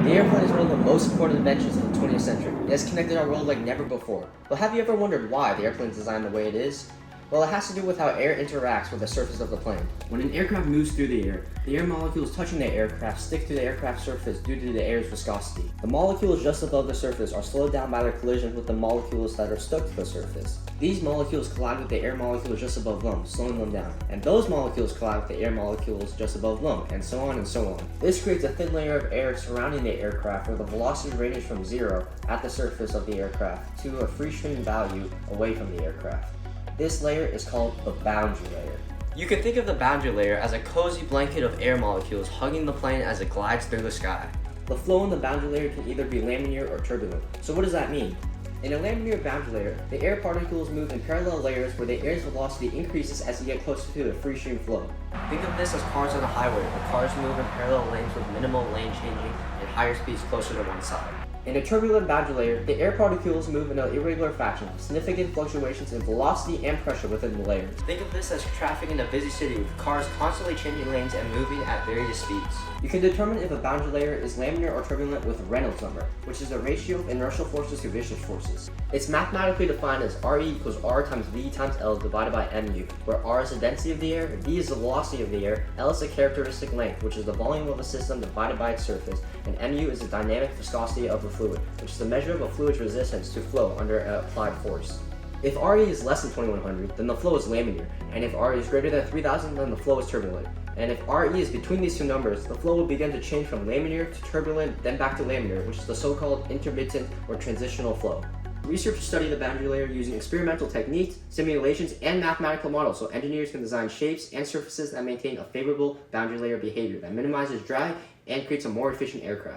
The airplane is one of the most important inventions of the 20th century. It has connected our world like never before. But have you ever wondered why the airplane is designed the way it is? Well, it has to do with how air interacts with the surface of the plane. When an aircraft moves through the air molecules touching the aircraft stick to the aircraft's surface due to the air's viscosity. The molecules just above the surface are slowed down by their collision with the molecules that are stuck to the surface. These molecules collide with the air molecules just above them, slowing them down. And those molecules collide with the air molecules just above them, and so on and so on. This creates a thin layer of air surrounding the aircraft where the velocity ranges from 0 at the surface of the aircraft to a free stream value away from the aircraft. This layer is called the boundary layer. You can think of the boundary layer as a cozy blanket of air molecules hugging the plane as it glides through the sky. The flow in the boundary layer can either be laminar or turbulent. So what does that mean? In a laminar boundary layer, the air particles move in parallel layers where the air's velocity increases as you get closer to the free stream flow. Think of this as cars on a highway, where cars move in parallel lanes with minimal lane changing and higher speeds closer to one side. In a turbulent boundary layer, the air particles move in an irregular fashion, with significant fluctuations in velocity and pressure within the layers. Think of this as traffic in a busy city with cars constantly changing lanes and moving at various speeds. You can determine if a boundary layer is laminar or turbulent with Reynolds number, which is the ratio of inertial forces to viscous forces. It's mathematically defined as RE equals R times V times L divided by mu, where R is the density of the air, V is the velocity of the air, L is the characteristic length, which is the volume of a system divided by its surface, and mu is the dynamic viscosity of a fluid, which is the measure of a fluid's resistance to flow under an applied force. If RE is less than 2100, then the flow is laminar, and if RE is greater than 3000, then the flow is turbulent. And if RE is between these two numbers, the flow will begin to change from laminar to turbulent, then back to laminar, which is the so-called intermittent or transitional flow. Researchers study the boundary layer using experimental techniques, simulations, and mathematical models so engineers can design shapes and surfaces that maintain a favorable boundary layer behavior that minimizes drag and creates a more efficient aircraft.